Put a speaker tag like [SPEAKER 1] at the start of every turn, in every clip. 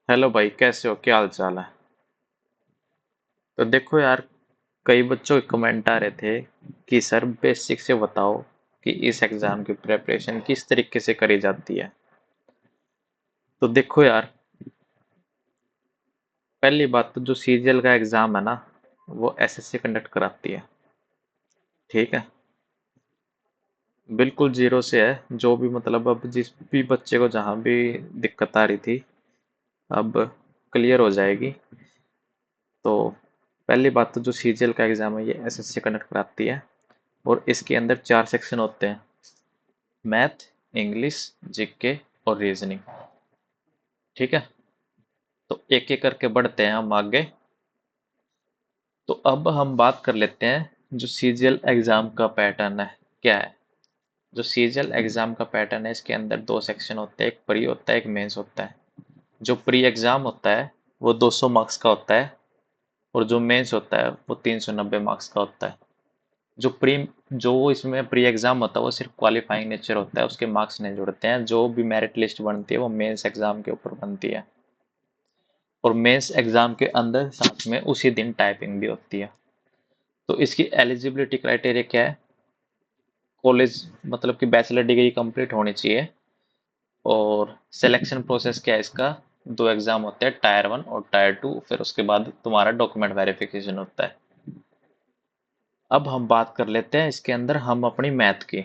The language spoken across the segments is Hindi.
[SPEAKER 1] हेलो भाई, कैसे हो? क्या हाल चाल है? तो देखो यार, कई बच्चों के कमेंट आ रहे थे कि सर बेसिक से बताओ कि इस एग्जाम की प्रिपरेशन किस तरीके से करी जाती है। तो देखो यार, पहली बात तो जो सीजीएल का एग्जाम है ना, वो एसएससी कंडक्ट कराती है। ठीक है, बिल्कुल जीरो से है। जो भी मतलब अब जिस भी बच्चे को जहाँ भी दिक्कत आ रही थी, अब क्लियर हो जाएगी। तो पहली बात तो जो सीजीएल का एग्जाम है ये एसएससी कंडक्ट कराती है, और इसके अंदर 4 सेक्शन होते हैं: मैथ, इंग्लिश, जीके और रीजनिंग। ठीक है, तो एक एक करके बढ़ते हैं हम आगे। तो अब हम बात कर लेते हैं जो सीजीएल एग्जाम का पैटर्न है क्या है। जो सीजीएल एग्जाम का पैटर्न है, इसके अंदर 2 सेक्शन होते हैं, एक प्री होता है, एक मेंस होता है। जो प्री एग्जाम होता है वो 200 मार्क्स का होता है, और जो मेंस होता है वो 390 मार्क्स का होता है। जो प्री जो इसमें प्री एग्जाम होता है वो सिर्फ क्वालिफाइंग नेचर होता है, उसके मार्क्स नहीं जुड़ते हैं। जो भी मेरिट लिस्ट बनती है वो मेंस एग्जाम के ऊपर बनती है, और मेंस एग्जाम के अंदर साथ में उसी दिन टाइपिंग भी होती है। तो इसकी एलिजिबिलिटी क्राइटेरिया क्या है? कॉलेज मतलब कि बैचलर डिग्री कंप्लीट होनी चाहिए। और सिलेक्शन प्रोसेस क्या है इसका? 2 एग्जाम होते हैं, टायर 1 और टायर 2, फिर उसके बाद तुम्हारा डॉक्यूमेंट वेरिफिकेशन होता है। अब हम बात कर लेते हैं इसके अंदर हम अपनी मैथ की।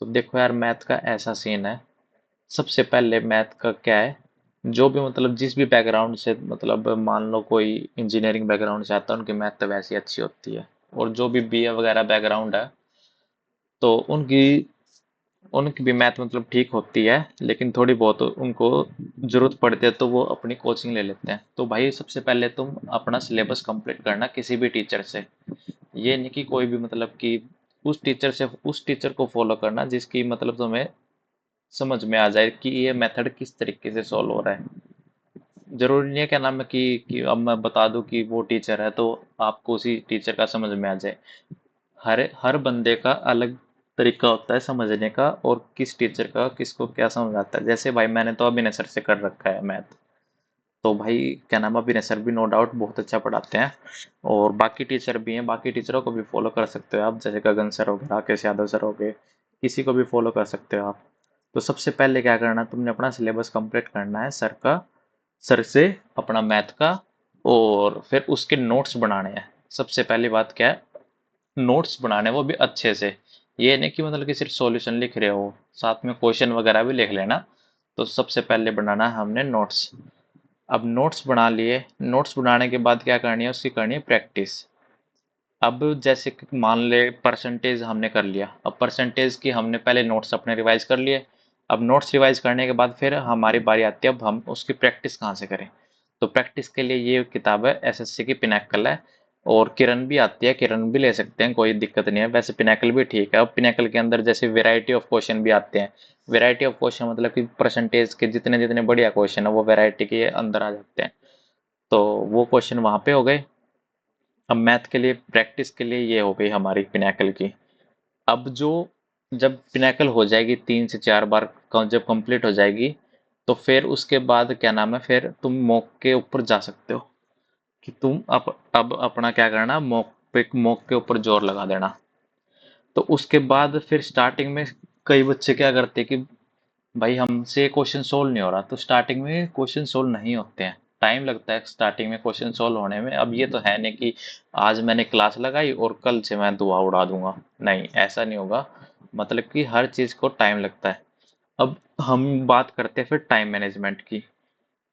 [SPEAKER 1] तो देखो यार, मैथ का ऐसा सीन है। सबसे पहले मैथ का क्या है, जो भी मतलब जिस भी बैकग्राउंड से, मतलब मान लो कोई इंजीनियरिंग बैकग्राउंड से आता है, उनकी मैथ तो वैसी अच्छी होती है। और जो भी बीए वगैरह बैकग्राउंड है, तो उनकी उनकी भी मैथ मतलब ठीक होती है, लेकिन थोड़ी बहुत उनको जरूरत पड़ती है तो वो अपनी कोचिंग ले लेते हैं। तो भाई सबसे पहले तुम अपना सिलेबस कंप्लीट करना किसी भी टीचर से। ये नहीं कि कोई भी मतलब कि उस टीचर को फॉलो करना जिसकी मतलब तुम्हें समझ में आ जाए कि ये मेथड किस तरीके से सॉल्व हो रहा है। जरूरी नहीं है क्या नाम है कि अब मैं बता दूं कि वो टीचर है तो आपको उसी टीचर का समझ में आ जाए। हर हर बंदे का अलग तरीका होता है समझने का, और किस टीचर का किसको क्या समझ आता है। जैसे भाई मैंने तो अभिनय सर से कर रखा है मैथ, तो भाई क्या नाम है, अभिनय सर भी नो डाउट बहुत अच्छा पढ़ाते हैं। और बाकी टीचर भी हैं, बाकी टीचरों को भी फॉलो कर सकते हो आप, जैसे गगन सर हो गए, राकेश यादव सर हो गए, किसी को भी फॉलो कर सकते हो आप। तो सबसे पहले क्या करना है, तुमने अपना सिलेबस कंप्लीट करना है सर से, अपना मैथ का। और फिर उसके नोट्स बनाने हैं। सबसे पहली बात क्या है, नोट्स बनाने, वो भी अच्छे से। ये नहीं कि मतलब कि सिर्फ सॉल्यूशन लिख रहे हो, साथ में क्वेश्चन वगैरह भी लिख लेना। तो सबसे पहले बनाना है हमने नोट्स। अब नोट्स बना लिए, नोट्स बनाने के बाद क्या करनी है, उसकी करनी है प्रैक्टिस। अब जैसे कि मान ले परसेंटेज हमने कर लिया, अब परसेंटेज की हमने पहले नोट्स अपने रिवाइज कर लिए। अब नोट्स रिवाइज करने के बाद फिर हमारी बारी आती है, अब हम उसकी प्रैक्टिस कहाँ से करें। तो प्रैक्टिस के लिए ये किताब है, एसएससी की पिनैकल है। और किरण भी आती है, किरण भी ले सकते हैं, कोई दिक्कत नहीं है। वैसे पिनैकल भी ठीक है। अब पिनैकल के अंदर जैसे वेराइटी ऑफ क्वेश्चन भी आते हैं। वेराइटी ऑफ क्वेश्चन मतलब कि परसेंटेज के जितने जितने बढ़िया क्वेश्चन है वो वेराइटी के अंदर आ जाते हैं। तो वो क्वेश्चन वहां पे हो गए। अब मैथ के लिए प्रैक्टिस के लिए ये हो गई हमारी पिनैकल की। अब जब पिनैकल हो जाएगी 3 से 4 बार, जब कंप्लीट हो जाएगी, तो फिर उसके बाद क्या नाम है, फिर तुम मॉक के ऊपर जा सकते हो। कि तुम अब अपना क्या करना, मॉक के ऊपर जोर लगा देना। तो उसके बाद फिर स्टार्टिंग में कई बच्चे क्या करते हैं कि भाई हमसे क्वेश्चन सोल्व नहीं हो रहा, तो स्टार्टिंग में क्वेश्चन सोल्व नहीं होते हैं। टाइम लगता है स्टार्टिंग में क्वेश्चन सोल्व होने में। अब ये तो है नहीं कि आज मैंने क्लास लगाई और कल से मैं दुआ उड़ा दूंगा। नहीं, ऐसा नहीं होगा। मतलब कि हर चीज को टाइम लगता है। अब हम बात करते हैं फिर टाइम मैनेजमेंट की।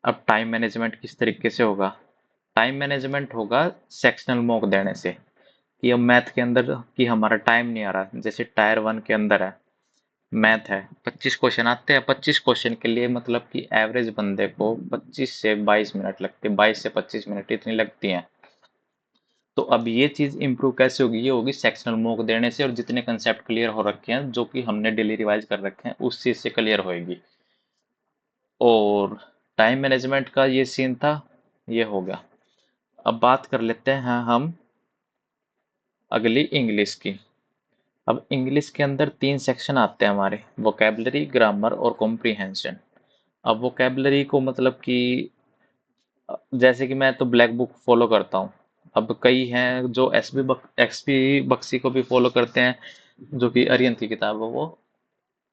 [SPEAKER 1] अब टाइम मैनेजमेंट किस तरीके से होगा? टाइम मैनेजमेंट होगा सेक्शनल मॉक देने से। कि अब मैथ के अंदर कि हमारा टाइम नहीं आ रहा, जैसे टायर 1 के अंदर है, मैथ है, 25 क्वेश्चन आते हैं। 25 क्वेश्चन के लिए मतलब कि एवरेज बंदे को 25 से 22 मिनट लगते हैं, 22 से 25 मिनट इतनी लगती हैं। तो अब ये चीज इंप्रूव कैसे होगी? ये होगी सेक्शनल मॉक देने से, और जितने कंसेप्ट क्लियर हो रखे हैं जो कि हमने डेली रिवाइज कर रखे हैं उस चीज से क्लियर होएगी। और टाइम मैनेजमेंट का ये सीन था, ये हो गया। अब बात कर लेते हैं हम अगली इंग्लिश की। अब इंग्लिश के अंदर 3 सेक्शन आते हैं हमारे: वोकेबलरी, ग्रामर और कॉम्प्रीहेंशन। अब वोकेबलरी को मतलब कि जैसे कि मैं तो ब्लैक बुक फॉलो करता हूँ। अब कई हैं जो एक्सपी बख्शी को भी फॉलो करते हैं, जो कि अरिहंत की किताब है, वो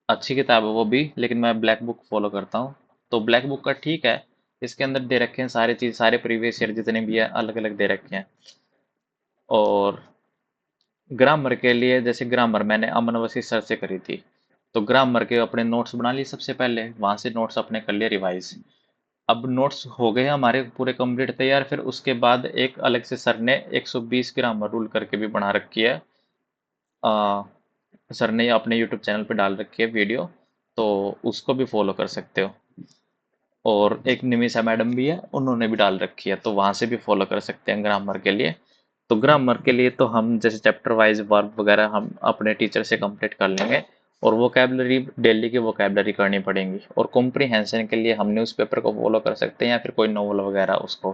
[SPEAKER 1] अच्छी किताब है वो भी, लेकिन मैं ब्लैक बुक फॉलो करता हूँ। तो ब्लैक बुक का ठीक है, इसके अंदर दे रखे हैं सारे चीज, सारे प्रीवियस ईयर जितने भी है अलग अलग दे रखे हैं। और ग्रामर के लिए, जैसे ग्रामर मैंने अमन वशीष सर से करी थी, तो ग्रामर के अपने नोट्स बना लिए सबसे पहले, वहां से नोट्स अपने कर लिए रिवाइज। अब नोट्स हो गए हमारे पूरे कंप्लीट तैयार, फिर उसके बाद एक अलग से सर ने 120 ग्रामर रूल करके भी बना रखी है। आ, सर ने अपने यूट्यूब चैनल पे डाल रखी है वीडियो, तो उसको भी फॉलो कर सकते हो। और एक निमिषा मैडम भी है, उन्होंने भी डाल रखी है, तो वहां से भी फॉलो कर सकते हैं ग्रामर के लिए। तो ग्रामर के लिए तो हम जैसे चैप्टर वाइज वर्ब वगैरह हम अपने टीचर से कंप्लीट कर लेंगे, और वोकेबलरी डेली की वोकेबलरी करनी पड़ेगी। और कॉम्प्रीहेंशन के लिए हम न्यूज़पेपर को फॉलो कर सकते हैं या फिर कोई नॉवल वगैरह उसको,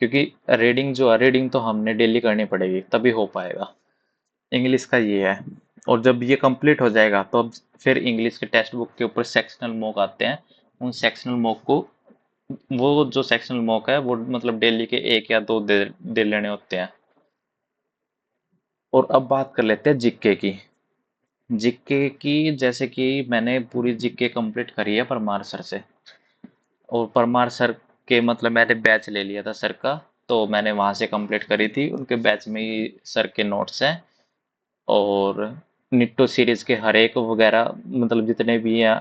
[SPEAKER 1] क्योंकि रीडिंग जो है, रीडिंग तो हमने डेली करनी पड़ेगी तभी हो पाएगा। इंग्लिश का ये है। और जब ये कंप्लीट हो जाएगा तो अब फिर इंग्लिश के टेक्स्ट बुक के ऊपर सेक्शनल मॉक आते हैं। उन सेक्शनल मॉक को, वो जो सेक्शनल मॉक है वो मतलब डेली के 1 या 2 दे दे लेने होते हैं। और अब बात कर लेते हैं जीके की। जीके की जैसे कि मैंने पूरी जीके कंप्लीट करी है परमार सर से। और परमार सर के मतलब मैंने बैच ले लिया था सर का, तो मैंने वहां से कंप्लीट करी थी, उनके बैच में ही सर के नोट्स हैं। और निट्टो सीरीज के हर एक वगैरह मतलब जितने भी हैं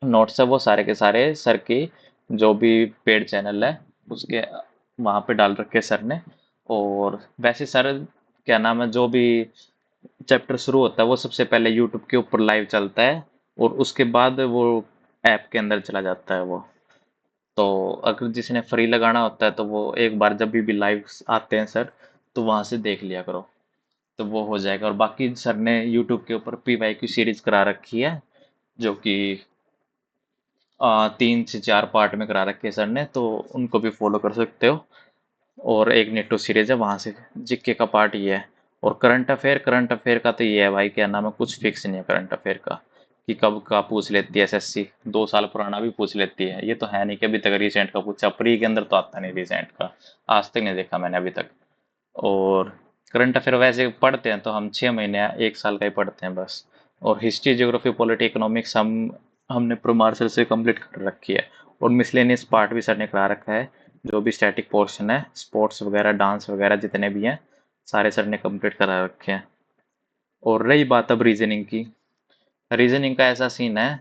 [SPEAKER 1] नोट्स है, वो सारे के सारे सर की जो भी पेड चैनल है उसके वहां पे डाल रखे सर ने। और वैसे सर, क्या नाम है, जो भी चैप्टर शुरू होता है वो सबसे पहले यूट्यूब के ऊपर लाइव चलता है, और उसके बाद वो ऐप के अंदर चला जाता है वो। तो अगर जिसने फ्री लगाना होता है तो वो एक बार जब भी लाइव आते हैं सर, तो वहां से देख लिया करो, तो वो हो जाएगा। और बाकी सर ने यूट्यूब के ऊपर PYQ सीरीज करा रखी है, जो कि 3 से 4 पार्ट में करा रखे हैं सर ने, तो उनको भी फॉलो कर सकते हो। और एक नेटो सीरीज है, वहां से जीके का पार्ट ये है। और करंट अफेयर का तो ये है भाई, क्या नाम है, कुछ फिक्स नहीं है करंट अफेयर का, कि कब का पूछ लेती है SSC। 2 साल पुराना भी पूछ लेती है, ये तो है नहीं कि अभी तक रिसेंट का पूछा, प्री के अंदर तो आता नहीं रिसेंट का, आज तक नहीं देखा मैंने अभी तक। और करंट अफेयर वैसे पढ़ते हैं तो हम 6 महीने या 1 साल का ही पढ़ते हैं बस। और हिस्ट्री, ज्योग्राफी, पॉलिटी, इकोनॉमिक्स हमने प्रोमार सर से कंप्लीट कर रखी है। और मिसलेनियस पार्ट भी सर ने करा रखा है, जो भी स्टैटिक पोर्शन है, स्पोर्ट्स वगैरह, डांस वगैरह जितने भी हैं, सारे सर ने कंप्लीट करा रखे हैं। और रही बात अब रीजनिंग की, रीजनिंग का ऐसा सीन है,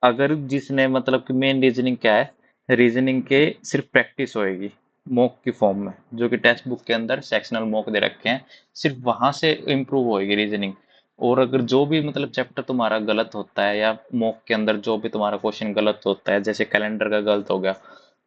[SPEAKER 1] अगर जिसने मतलब कि मेन रीजनिंग क्या है, रीजनिंग के सिर्फ प्रैक्टिस होएगी मॉक की फॉर्म में, जो कि टेक्स्ट बुक के अंदर सेक्शनल मॉक दे रखे हैं, सिर्फ वहां से इम्प्रूव होएगी रीजनिंग। और अगर जो भी मतलब चैप्टर तुम्हारा गलत होता है, या मॉक के अंदर जो भी तुम्हारा क्वेश्चन गलत होता है, जैसे कैलेंडर का गलत हो गया,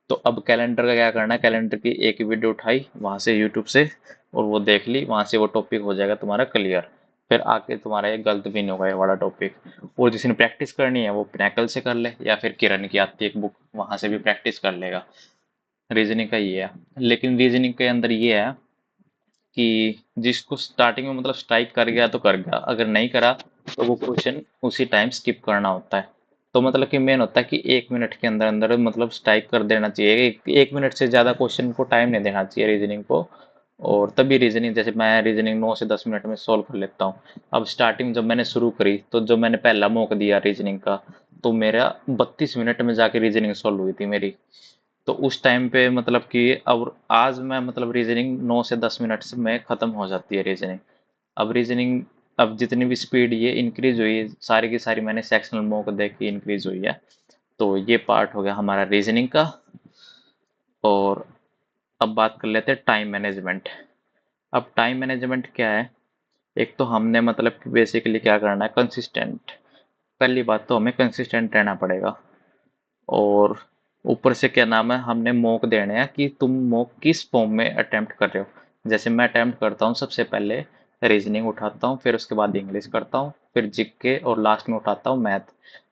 [SPEAKER 1] तो अब कैलेंडर का क्या करना है, कैलेंडर की एक वीडियो उठाई वहां से यूट्यूब से, और वो देख ली, वहां से वो टॉपिक हो जाएगा तुम्हारा क्लियर। फिर आके तुम्हारा ये गलत भी नहीं होगा ये वाला टॉपिक। और जिसने प्रैक्टिस करनी है वो पिनाकल से कर ले, या फिर किरण की आती है एक बुक, वहां से भी प्रैक्टिस कर लेगा। रीजनिंग का ये है। लेकिन रीजनिंग के अंदर ये है कि जिसको स्टार्टिंग में मतलब स्ट्राइक कर गया तो कर गया, अगर नहीं करा तो वो क्वेश्चन उसी टाइम स्किप करना होता है। तो मतलब कि मेन होता है कि 1 मिनट के अंदर अंदर मतलब स्ट्राइक कर देना चाहिए, एक मिनट से ज्यादा क्वेश्चन को टाइम नहीं देना चाहिए रीजनिंग को। और तभी रीजनिंग, जैसे मैं रीजनिंग 9 से 10 मिनट में सॉल्व कर लेता हूँ। अब स्टार्टिंग जब मैंने शुरू करी, तो जो मैंने पहला मौका दिया रीजनिंग का, तो मेरा 32 मिनट में जाके रीजनिंग सॉल्व हुई थी मेरी। तो उस टाइम पे मतलब कि अब आज मैं मतलब रीजनिंग 9 से 10 मिनट से में खत्म हो जाती है रीजनिंग। अब रीजनिंग, अब जितनी भी स्पीड ये इंक्रीज हुई, सारी की सारी मैंने सेक्शनल मॉक देख के इंक्रीज हुई है। तो ये पार्ट हो गया हमारा रीजनिंग का। और अब बात कर लेते हैं टाइम मैनेजमेंट। अब टाइम मैनेजमेंट क्या है, एक तो हमने मतलब कि बेसिकली क्या करना है, कंसिस्टेंट। पहली बात तो हमें कंसिस्टेंट रहना पड़ेगा। और ऊपर से क्या नाम है, हमने मॉक देने हैं कि तुम मॉक किस फॉर्म में अटेम्प्ट कर रहे हो। जैसे मैं अटेम्प्ट करता हूँ सबसे पहले रीजनिंग उठाता हूँ, फिर उसके बाद इंग्लिश करता हूँ, फिर जीके, और लास्ट में उठाता हूँ मैथ।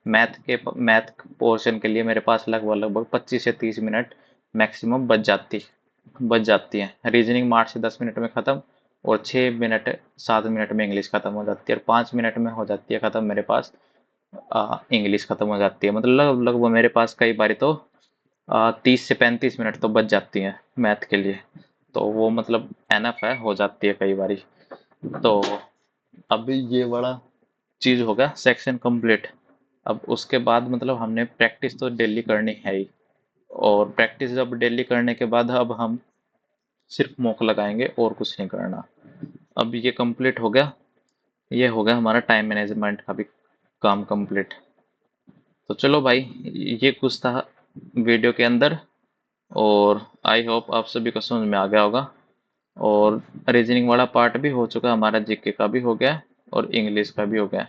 [SPEAKER 1] मैथ पोर्शन के लिए मेरे पास लगभग लगभग 25 से 30 मिनट मैक्सिमम बच जाती है। रीजनिंग में 8 से 10 मिनट में खत्म, और 6 मिनट 7 मिनट में इंग्लिश खत्म हो जाती है, और 5 मिनट में हो जाती है खत्म मेरे पास इंग्लिश खत्म हो जाती है। मतलब लगभग मेरे पास कई बार तो 30 से 35 मिनट तो बच जाती हैं मैथ के लिए। तो वो मतलब एनफ है, हो जाती है कई बारी। तो अभी ये बड़ा चीज हो गया सेक्शन कंप्लीट। अब उसके बाद मतलब हमने प्रैक्टिस तो डेली करनी है ही। और प्रैक्टिस जब डेली करने के बाद अब हम सिर्फ मॉक लगाएंगे और कुछ नहीं करना। अब ये कंप्लीट हो गया। ये हो गया हमारा टाइम मैनेजमेंट का भी काम कंप्लीट। तो चलो भाई, ये कुछ था वीडियो के अंदर। और आई होप आप सभी को समझ में आ गया होगा। और रीजनिंग वाला पार्ट भी हो चुका, हमारा जीके का भी हो गया और इंग्लिश का भी हो गया।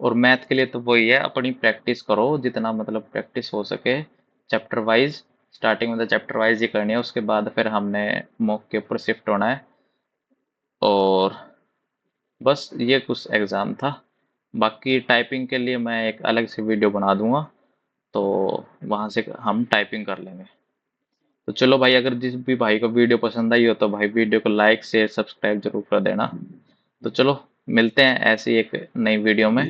[SPEAKER 1] और मैथ के लिए तो वही है, अपनी प्रैक्टिस करो जितना मतलब प्रैक्टिस हो सके चैप्टर वाइज। स्टार्टिंग में तो चैप्टर वाइज ही करनी है, उसके बाद फिर हमने मॉक के ऊपर शिफ्ट होना है। और बस ये कुछ एग्ज़ाम था। बाकी टाइपिंग के लिए मैं एक अलग से वीडियो बना दूंगा, तो वहाँ से हम टाइपिंग कर लेंगे। तो चलो भाई, अगर जिस भी भाई को वीडियो पसंद आई हो तो भाई वीडियो को लाइक शेयर सब्सक्राइब जरूर कर देना। तो चलो, मिलते हैं ऐसी एक नई वीडियो में।